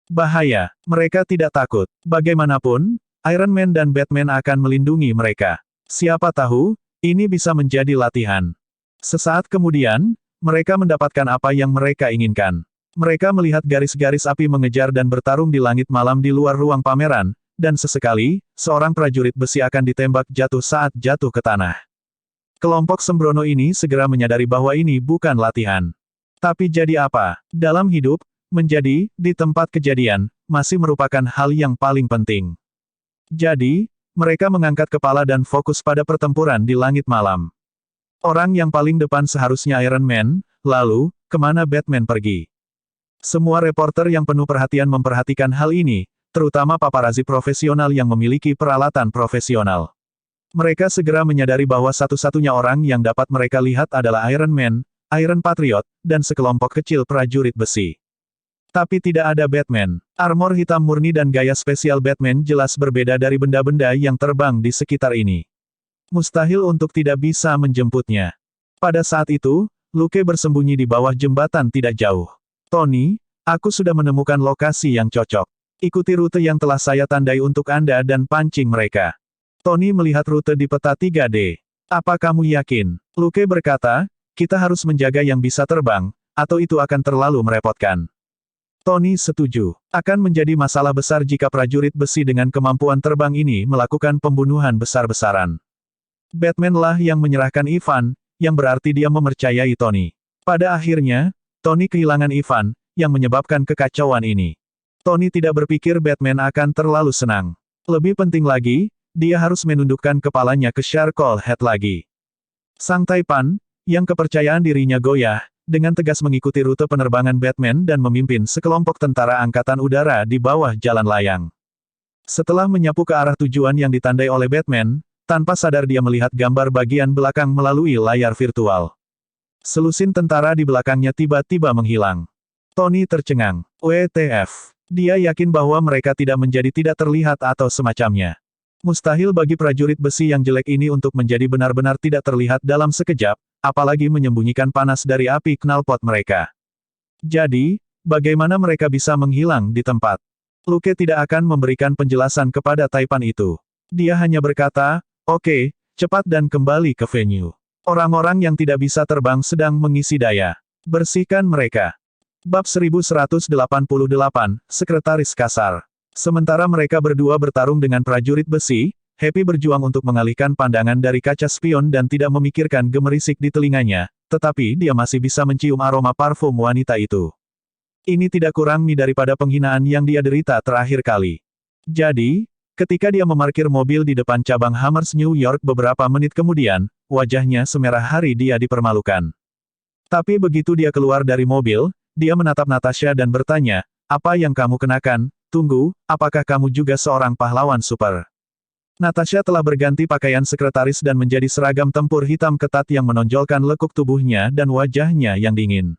Bahaya, mereka tidak takut. Bagaimanapun, Iron Man dan Batman akan melindungi mereka. Siapa tahu, ini bisa menjadi latihan. Sesaat kemudian, mereka mendapatkan apa yang mereka inginkan. Mereka melihat garis-garis api mengejar dan bertarung di langit malam di luar ruang pameran, dan sesekali, seorang prajurit besi akan ditembak jatuh saat jatuh ke tanah. Kelompok sembrono ini segera menyadari bahwa ini bukan latihan. Tapi jadi apa? Dalam hidup, menjadi, di tempat kejadian, masih merupakan hal yang paling penting. Jadi, mereka mengangkat kepala dan fokus pada pertempuran di langit malam. Orang yang paling depan seharusnya Iron Man, lalu, kemana Batman pergi? Semua reporter yang penuh perhatian memperhatikan hal ini, terutama paparazi profesional yang memiliki peralatan profesional. Mereka segera menyadari bahwa satu-satunya orang yang dapat mereka lihat adalah Iron Man, Iron Patriot, dan sekelompok kecil prajurit besi. Tapi tidak ada Batman. Armor hitam murni dan gaya spesial Batman jelas berbeda dari benda-benda yang terbang di sekitar ini. Mustahil untuk tidak bisa menjemputnya. Pada saat itu, Luke bersembunyi di bawah jembatan tidak jauh. Tony, aku sudah menemukan lokasi yang cocok. Ikuti rute yang telah saya tandai untuk Anda dan pancing mereka. Tony melihat rute di peta 3D. Apa kamu yakin? Luke berkata, kita harus menjaga yang bisa terbang, atau itu akan terlalu merepotkan. Tony setuju. Akan menjadi masalah besar jika prajurit besi dengan kemampuan terbang ini melakukan pembunuhan besar-besaran. Batman lah yang menyerahkan Ivan, yang berarti dia mempercayai Tony. Pada akhirnya, Tony kehilangan Ivan, yang menyebabkan kekacauan ini. Tony tidak berpikir Batman akan terlalu senang. Lebih penting lagi, dia harus menundukkan kepalanya ke charcoal head lagi. Sang Taipan, yang kepercayaan dirinya goyah, dengan tegas mengikuti rute penerbangan Batman dan memimpin sekelompok tentara angkatan udara di bawah jalan layang. Setelah menyapu ke arah tujuan yang ditandai oleh Batman, tanpa sadar dia melihat gambar bagian belakang melalui layar virtual. Selusin tentara di belakangnya tiba-tiba menghilang. Tony tercengang. WTF. Dia yakin bahwa mereka tidak menjadi tidak terlihat atau semacamnya. Mustahil bagi prajurit besi yang jelek ini untuk menjadi benar-benar tidak terlihat dalam sekejap, apalagi menyembunyikan panas dari api knalpot mereka. Jadi, bagaimana mereka bisa menghilang di tempat? Luke tidak akan memberikan penjelasan kepada Taipan itu. Dia hanya berkata, "Oke, cepat dan kembali ke venue. Orang-orang yang tidak bisa terbang sedang mengisi daya. Bersihkan mereka." Bab 1188, Sekretaris Kasar. Sementara mereka berdua bertarung dengan prajurit besi, Happy berjuang untuk mengalihkan pandangan dari kaca spion dan tidak memikirkan gemerisik di telinganya, tetapi dia masih bisa mencium aroma parfum wanita itu. Ini tidak kurang daripada penghinaan yang dia derita terakhir kali. Jadi, ketika dia memarkir mobil di depan cabang Hammers New York beberapa menit kemudian, wajahnya semerah hari dia dipermalukan. Tapi begitu dia keluar dari mobil, dia menatap Natasha dan bertanya, "Apa yang kamu kenakan? Tunggu, apakah kamu juga seorang pahlawan super?" Natasha telah berganti pakaian sekretaris dan menjadi seragam tempur hitam ketat yang menonjolkan lekuk tubuhnya dan wajahnya yang dingin.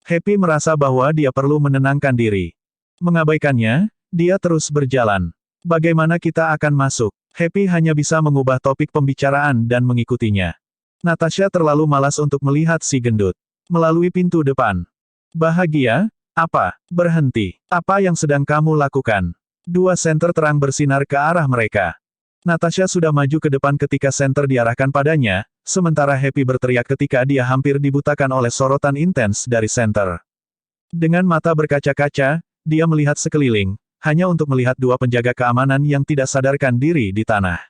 Happy merasa bahwa dia perlu menenangkan diri. Mengabaikannya, dia terus berjalan. Bagaimana kita akan masuk? Happy hanya bisa mengubah topik pembicaraan dan mengikutinya. Natasha terlalu malas untuk melihat si gendut. Melalui pintu depan. "Bahagia? Apa? Berhenti. Apa yang sedang kamu lakukan?" Dua senter terang bersinar ke arah mereka. Natasha sudah maju ke depan ketika senter diarahkan padanya, sementara Happy berteriak ketika dia hampir dibutakan oleh sorotan intens dari senter. Dengan mata berkaca-kaca, dia melihat sekeliling, hanya untuk melihat dua penjaga keamanan yang tidak sadarkan diri di tanah.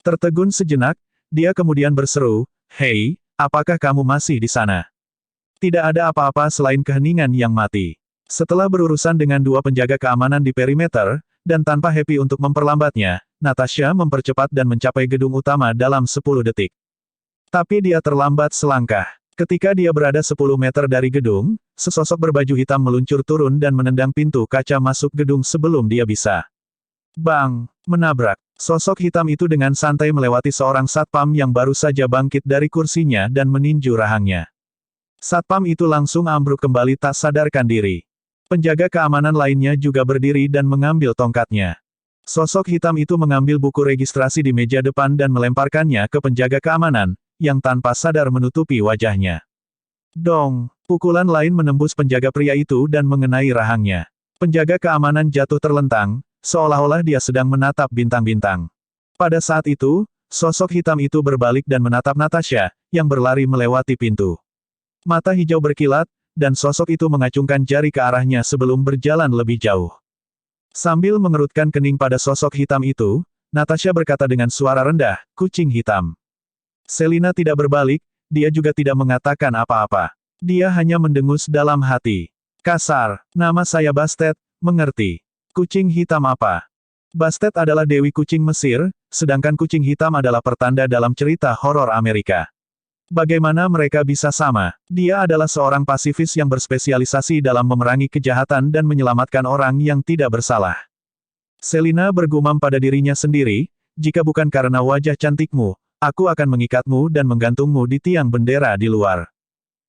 Tertegun sejenak, dia kemudian berseru, "Hei, apakah kamu masih di sana?" Tidak ada apa-apa selain keheningan yang mati. Setelah berurusan dengan dua penjaga keamanan di perimeter, dan tanpa Happy untuk memperlambatnya, Natasha mempercepat dan mencapai gedung utama dalam 10 detik. Tapi dia terlambat selangkah. Ketika dia berada 10 meter dari gedung, sesosok berbaju hitam meluncur turun dan menendang pintu kaca masuk gedung sebelum dia bisa. Bang! Menabrak. Sosok hitam itu dengan santai melewati seorang satpam yang baru saja bangkit dari kursinya dan meninju rahangnya. Satpam itu langsung ambruk kembali tak sadarkan diri. Penjaga keamanan lainnya juga berdiri dan mengambil tongkatnya. Sosok hitam itu mengambil buku registrasi di meja depan dan melemparkannya ke penjaga keamanan, yang tanpa sadar menutupi wajahnya. Dong! Pukulan lain menembus penjaga pria itu dan mengenai rahangnya. Penjaga keamanan jatuh terlentang, seolah-olah dia sedang menatap bintang-bintang. Pada saat itu, sosok hitam itu berbalik dan menatap Natasha, yang berlari melewati pintu. Mata hijau berkilat, dan sosok itu mengacungkan jari ke arahnya sebelum berjalan lebih jauh. Sambil mengerutkan kening pada sosok hitam itu, Natasha berkata dengan suara rendah, "Kucing hitam." Selina tidak berbalik, dia juga tidak mengatakan apa-apa. Dia hanya mendengus dalam hati. "Kasar, nama saya Bastet, mengerti? Kucing hitam apa?" Bastet adalah dewi kucing Mesir, sedangkan kucing hitam adalah pertanda dalam cerita horor Amerika. Bagaimana mereka bisa sama? Dia adalah seorang pasifis yang berspesialisasi dalam memerangi kejahatan dan menyelamatkan orang yang tidak bersalah. Selina bergumam pada dirinya sendiri, "Jika bukan karena wajah cantikmu, aku akan mengikatmu dan menggantungmu di tiang bendera di luar."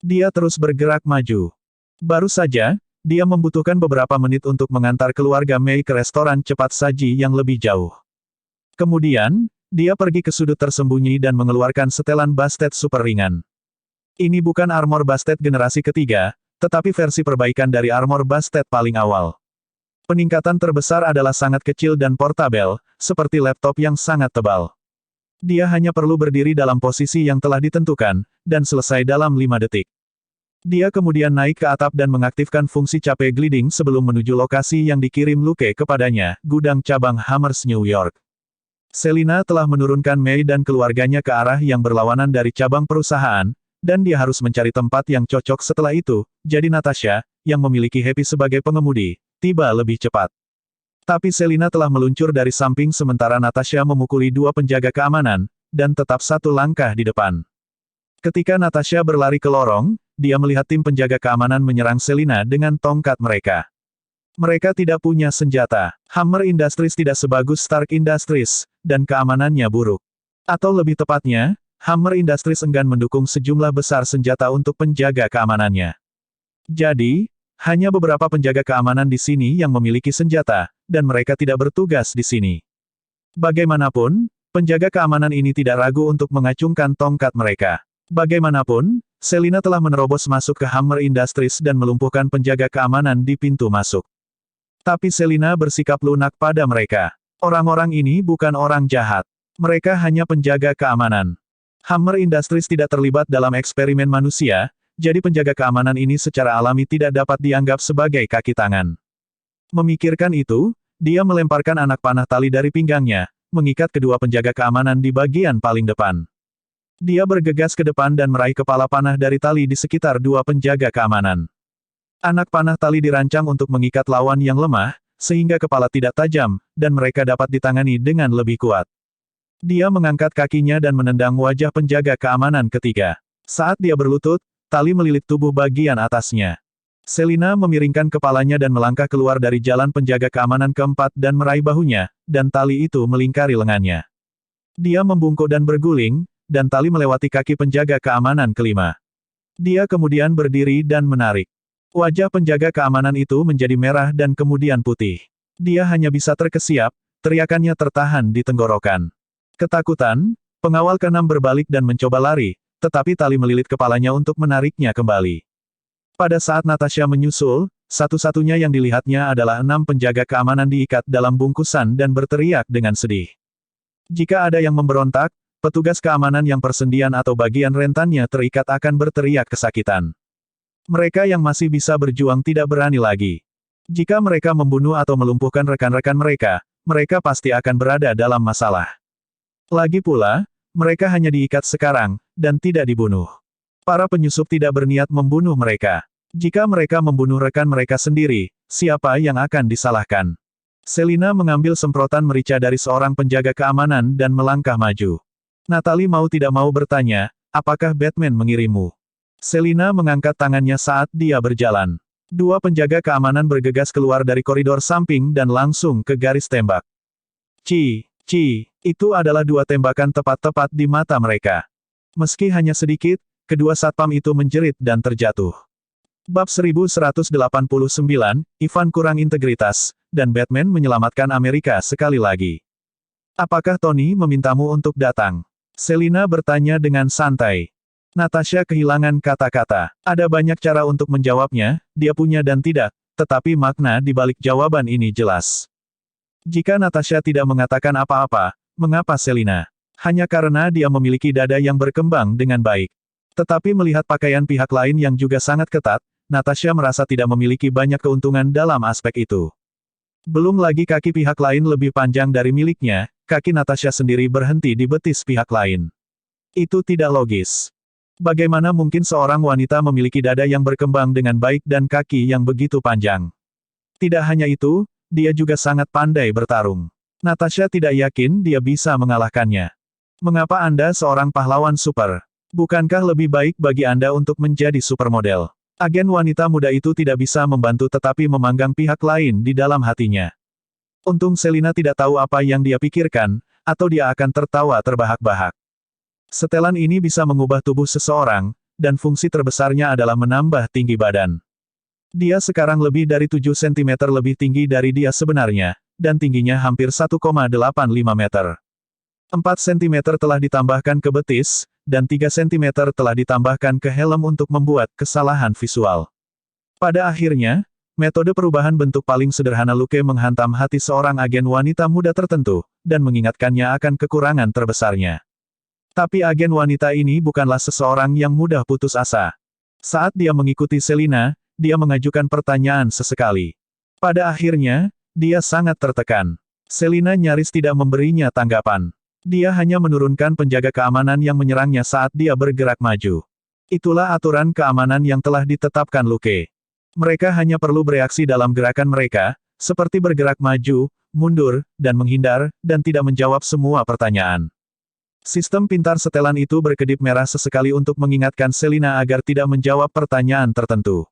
Dia terus bergerak maju. Baru saja, dia membutuhkan beberapa menit untuk mengantar keluarga Mei ke restoran cepat saji yang lebih jauh. Kemudian, dia pergi ke sudut tersembunyi dan mengeluarkan setelan Bastet super ringan. Ini bukan armor Bastet generasi ketiga, tetapi versi perbaikan dari armor Bastet paling awal. Peningkatan terbesar adalah sangat kecil dan portabel, seperti laptop yang sangat tebal. Dia hanya perlu berdiri dalam posisi yang telah ditentukan, dan selesai dalam 5 detik. Dia kemudian naik ke atap dan mengaktifkan fungsi cape gliding sebelum menuju lokasi yang dikirim Luke kepadanya, gudang cabang Hammers New York. Selina telah menurunkan Mei dan keluarganya ke arah yang berlawanan dari cabang perusahaan, dan dia harus mencari tempat yang cocok setelah itu, jadi Natasha, yang memiliki Happy sebagai pengemudi, tiba lebih cepat. Tapi Selina telah meluncur dari samping sementara Natasha memukuli dua penjaga keamanan, dan tetap satu langkah di depan. Ketika Natasha berlari ke lorong, dia melihat tim penjaga keamanan menyerang Selina dengan tongkat mereka. Mereka tidak punya senjata. Hammer Industries tidak sebagus Stark Industries, dan keamanannya buruk. Atau lebih tepatnya, Hammer Industries enggan mendukung sejumlah besar senjata untuk penjaga keamanannya. Jadi, hanya beberapa penjaga keamanan di sini yang memiliki senjata, dan mereka tidak bertugas di sini. Bagaimanapun, penjaga keamanan ini tidak ragu untuk mengacungkan tongkat mereka. Bagaimanapun, Selina telah menerobos masuk ke Hammer Industries dan melumpuhkan penjaga keamanan di pintu masuk. Tapi Selina bersikap lunak pada mereka. Orang-orang ini bukan orang jahat. Mereka hanya penjaga keamanan. Hammer Industries tidak terlibat dalam eksperimen manusia, jadi penjaga keamanan ini secara alami tidak dapat dianggap sebagai kaki tangan. Memikirkan itu, dia melemparkan anak panah tali dari pinggangnya, mengikat kedua penjaga keamanan di bagian paling depan. Dia bergegas ke depan dan meraih kepala panah dari tali di sekitar dua penjaga keamanan. Anak panah tali dirancang untuk mengikat lawan yang lemah, sehingga kepala tidak tajam, dan mereka dapat ditangani dengan lebih kuat. Dia mengangkat kakinya dan menendang wajah penjaga keamanan ketiga. Saat dia berlutut, tali melilit tubuh bagian atasnya. Selina memiringkan kepalanya dan melangkah keluar dari jalan penjaga keamanan keempat dan meraih bahunya, dan tali itu melingkari lengannya. Dia membungkuk dan berguling, dan tali melewati kaki penjaga keamanan kelima. Dia kemudian berdiri dan menarik. Wajah penjaga keamanan itu menjadi merah dan kemudian putih. Dia hanya bisa terkesiap, teriakannya tertahan di tenggorokan. Ketakutan, pengawal keenam berbalik dan mencoba lari, tetapi tali melilit kepalanya untuk menariknya kembali. Pada saat Natasha menyusul, satu-satunya yang dilihatnya adalah 6 penjaga keamanan diikat dalam bungkusan dan berteriak dengan sedih. Jika ada yang memberontak, petugas keamanan yang persendian atau bagian rentannya terikat akan berteriak kesakitan. Mereka yang masih bisa berjuang tidak berani lagi. Jika mereka membunuh atau melumpuhkan rekan-rekan mereka, mereka pasti akan berada dalam masalah. Lagi pula, mereka hanya diikat sekarang, dan tidak dibunuh. Para penyusup tidak berniat membunuh mereka. Jika mereka membunuh rekan mereka sendiri, siapa yang akan disalahkan? Selina mengambil semprotan merica dari seorang penjaga keamanan dan melangkah maju. Natalie mau tidak mau bertanya, apakah Batman mengirimmu? Selina mengangkat tangannya saat dia berjalan. Dua penjaga keamanan bergegas keluar dari koridor samping dan langsung ke garis tembak. Itu adalah dua tembakan tepat-tepat di mata mereka. Meski hanya sedikit, kedua satpam itu menjerit dan terjatuh. Bab 1189, Ivan kurang integritas, dan Batman menyelamatkan Amerika sekali lagi. Apakah Tony memintamu untuk datang? Selina bertanya dengan santai. Natasha kehilangan kata-kata. Ada banyak cara untuk menjawabnya, dia punya dan tidak, tetapi makna di balik jawaban ini jelas. Jika Natasha tidak mengatakan apa-apa, mengapa Selina? Hanya karena dia memiliki dada yang berkembang dengan baik. Tetapi melihat pakaian pihak lain yang juga sangat ketat, Natasha merasa tidak memiliki banyak keuntungan dalam aspek itu. Belum lagi kaki pihak lain lebih panjang dari miliknya, kaki Natasha sendiri berhenti di betis pihak lain. Itu tidak logis. Bagaimana mungkin seorang wanita memiliki dada yang berkembang dengan baik dan kaki yang begitu panjang? Tidak hanya itu, dia juga sangat pandai bertarung. Natasha tidak yakin dia bisa mengalahkannya. Mengapa Anda seorang pahlawan super? Bukankah lebih baik bagi Anda untuk menjadi supermodel? Agen wanita muda itu tidak bisa membantu tetapi memanggang pihak lain di dalam hatinya. Untung Selina tidak tahu apa yang dia pikirkan, atau dia akan tertawa terbahak-bahak. Setelan ini bisa mengubah tubuh seseorang, dan fungsi terbesarnya adalah menambah tinggi badan. Dia sekarang lebih dari 7 cm lebih tinggi dari dia sebenarnya, dan tingginya hampir 1,85 meter. 4 cm telah ditambahkan ke betis, dan 3 cm telah ditambahkan ke helm untuk membuat kesalahan visual. Pada akhirnya, metode perubahan bentuk paling sederhana Luke menghantam hati seorang agen wanita muda tertentu, dan mengingatkannya akan kekurangan terbesarnya. Tapi agen wanita ini bukanlah seseorang yang mudah putus asa. Saat dia mengikuti Selina, dia mengajukan pertanyaan sesekali. Pada akhirnya, dia sangat tertekan. Selina nyaris tidak memberinya tanggapan. Dia hanya menurunkan penjaga keamanan yang menyerangnya saat dia bergerak maju. Itulah aturan keamanan yang telah ditetapkan Luke. Mereka hanya perlu bereaksi dalam gerakan mereka, seperti bergerak maju, mundur, dan menghindar, dan tidak menjawab semua pertanyaan. Sistem pintar setelan itu berkedip merah sesekali untuk mengingatkan Selina agar tidak menjawab pertanyaan tertentu.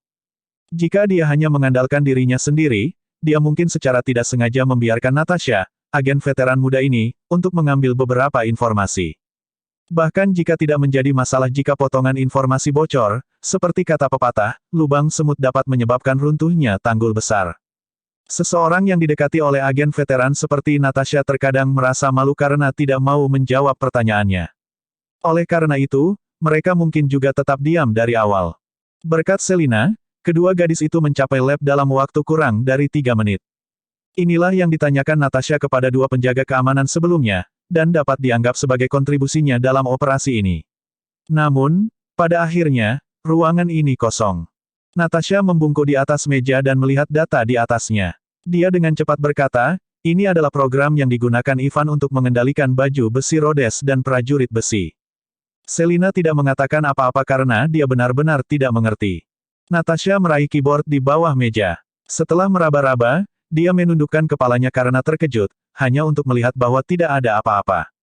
Jika dia hanya mengandalkan dirinya sendiri, dia mungkin secara tidak sengaja membiarkan Natasha, agen veteran muda ini, untuk mengambil beberapa informasi. Bahkan jika tidak menjadi masalah jika potongan informasi bocor, seperti kata pepatah, lubang semut dapat menyebabkan runtuhnya tanggul besar. Seseorang yang didekati oleh agen veteran seperti Natasha terkadang merasa malu karena tidak mau menjawab pertanyaannya. Oleh karena itu, mereka mungkin juga tetap diam dari awal. Berkat Selina, kedua gadis itu mencapai lab dalam waktu kurang dari 3 menit. Inilah yang ditanyakan Natasha kepada dua penjaga keamanan sebelumnya, dan dapat dianggap sebagai kontribusinya dalam operasi ini. Namun, pada akhirnya, ruangan ini kosong. Natasha membungkuk di atas meja dan melihat data di atasnya. Dia dengan cepat berkata, ini adalah program yang digunakan Ivan untuk mengendalikan baju besi Rhodes dan prajurit besi. Selina tidak mengatakan apa-apa karena dia benar-benar tidak mengerti. Natasha meraih keyboard di bawah meja. Setelah meraba-raba, dia menundukkan kepalanya karena terkejut, hanya untuk melihat bahwa tidak ada apa-apa.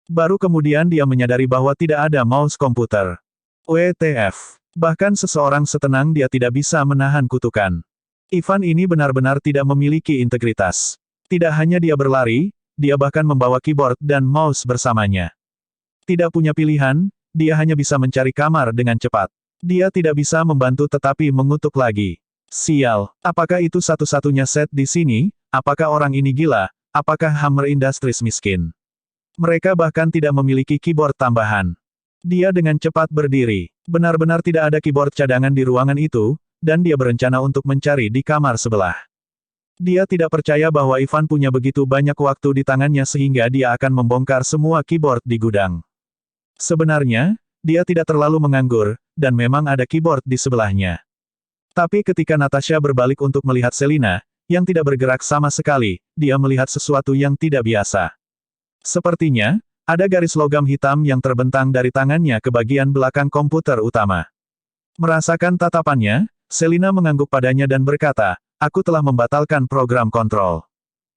Baru kemudian dia menyadari bahwa tidak ada mouse komputer. WTF. Bahkan seseorang setenang dia tidak bisa menahan kutukan. Ivan ini benar-benar tidak memiliki integritas. Tidak hanya dia berlari, dia bahkan membawa keyboard dan mouse bersamanya. Tidak punya pilihan, dia hanya bisa mencari kamar dengan cepat. Dia tidak bisa membantu tetapi mengutuk lagi. Sial, apakah itu satu-satunya set di sini? Apakah orang ini gila? Apakah Hammer Industries miskin? Mereka bahkan tidak memiliki keyboard tambahan. Dia dengan cepat berdiri. Benar-benar tidak ada keyboard cadangan di ruangan itu, dan dia berencana untuk mencari di kamar sebelah. Dia tidak percaya bahwa Ivan punya begitu banyak waktu di tangannya sehingga dia akan membongkar semua keyboard di gudang. Sebenarnya, dia tidak terlalu menganggur, dan memang ada keyboard di sebelahnya. Tapi ketika Natasha berbalik untuk melihat Selina, yang tidak bergerak sama sekali, dia melihat sesuatu yang tidak biasa. Sepertinya, ada garis logam hitam yang terbentang dari tangannya ke bagian belakang komputer utama. Merasakan tatapannya, Selina mengangguk padanya dan berkata, aku telah membatalkan program kontrol.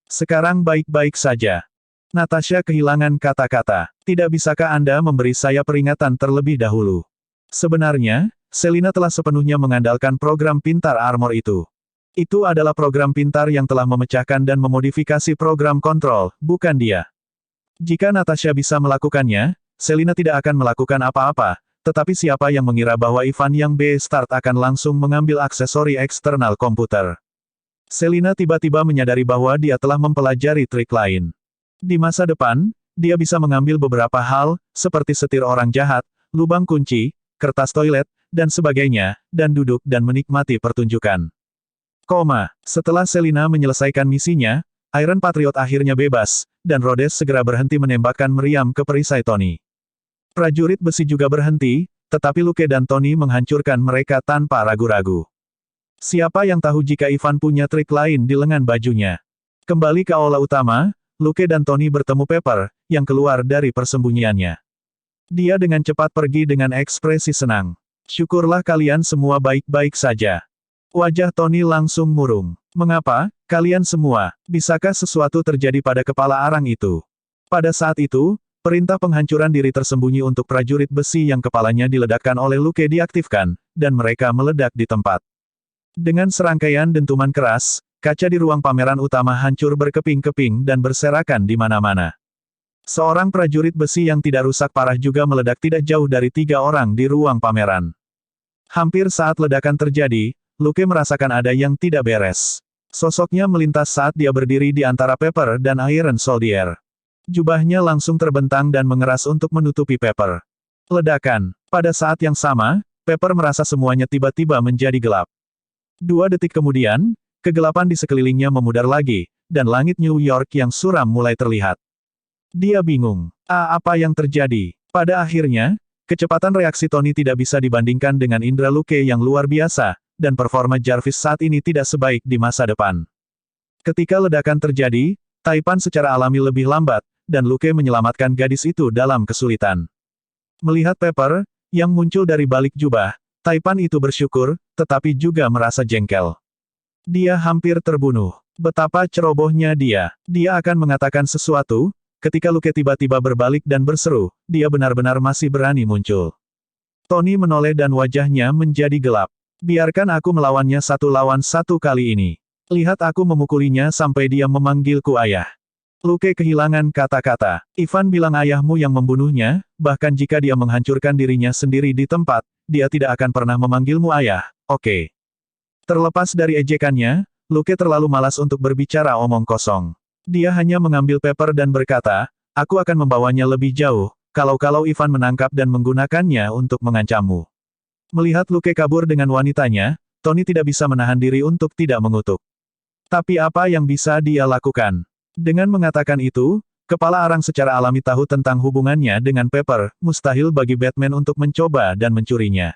Sekarang baik-baik saja. Natasha kehilangan kata-kata. Tidak bisakah Anda memberi saya peringatan terlebih dahulu? Sebenarnya, Selina telah sepenuhnya mengandalkan program pintar armor itu. Itu adalah program pintar yang telah memecahkan dan memodifikasi program kontrol, bukan dia. Jika Natasha bisa melakukannya, Selina tidak akan melakukan apa-apa, tetapi siapa yang mengira bahwa Ivan yang B-Start akan langsung mengambil aksesori eksternal komputer. Selina tiba-tiba menyadari bahwa dia telah mempelajari trik lain. Di masa depan, dia bisa mengambil beberapa hal, seperti setir orang jahat, lubang kunci, kertas toilet, dan sebagainya, dan duduk dan menikmati pertunjukan. Setelah Selina menyelesaikan misinya, Iron Patriot akhirnya bebas, dan Rhodes segera berhenti menembakkan meriam ke perisai Tony. Prajurit besi juga berhenti, tetapi Luke dan Tony menghancurkan mereka tanpa ragu-ragu. Siapa yang tahu jika Ivan punya trik lain di lengan bajunya? Kembali ke aula utama, Luke dan Tony bertemu Pepper, yang keluar dari persembunyiannya. Dia dengan cepat pergi dengan ekspresi senang. Syukurlah kalian semua baik-baik saja. Wajah Tony langsung murung. Mengapa, kalian semua, bisakah sesuatu terjadi pada kepala arang itu? Pada saat itu, perintah penghancuran diri tersembunyi untuk prajurit besi yang kepalanya diledakkan oleh Luke diaktifkan, dan mereka meledak di tempat. Dengan serangkaian dentuman keras, kaca di ruang pameran utama hancur berkeping-keping dan berserakan di mana-mana. Seorang prajurit besi yang tidak rusak parah juga meledak tidak jauh dari 3 orang di ruang pameran. Hampir saat ledakan terjadi, Luke merasakan ada yang tidak beres. Sosoknya melintas saat dia berdiri di antara Pepper dan Iron Soldier. Jubahnya langsung terbentang dan mengeras untuk menutupi Pepper. Ledakan. Pada saat yang sama, Pepper merasa semuanya tiba-tiba menjadi gelap. 2 detik kemudian, kegelapan di sekelilingnya memudar lagi, dan langit New York yang suram mulai terlihat. Dia bingung. Apa yang terjadi? Pada akhirnya, kecepatan reaksi Tony tidak bisa dibandingkan dengan indera Luke yang luar biasa, dan performa Jarvis saat ini tidak sebaik di masa depan. Ketika ledakan terjadi, Taipan secara alami lebih lambat, dan Luke menyelamatkan gadis itu dalam kesulitan. Melihat Pepper, yang muncul dari balik jubah, Taipan itu bersyukur, tetapi juga merasa jengkel. Dia hampir terbunuh. Betapa cerobohnya dia. Dia akan mengatakan sesuatu, ketika Luke tiba-tiba berbalik dan berseru, dia benar-benar masih berani muncul. Tony menoleh dan wajahnya menjadi gelap. Biarkan aku melawannya 1 lawan 1 kali ini. Lihat aku memukulinya sampai dia memanggilku ayah. Luke kehilangan kata-kata. Ivan bilang ayahmu yang membunuhnya, bahkan jika dia menghancurkan dirinya sendiri di tempat, dia tidak akan pernah memanggilmu ayah, oke. Terlepas dari ejekannya, Luke terlalu malas untuk berbicara omong kosong. Dia hanya mengambil paper dan berkata, aku akan membawanya lebih jauh, kalau Ivan menangkap dan menggunakannya untuk mengancammu. Melihat Luke kabur dengan wanitanya, Tony tidak bisa menahan diri untuk tidak mengutuk. Tapi apa yang bisa dia lakukan? Dengan mengatakan itu, kepala Arang secara alami tahu tentang hubungannya dengan Pepper, mustahil bagi Batman untuk mencoba dan mencurinya.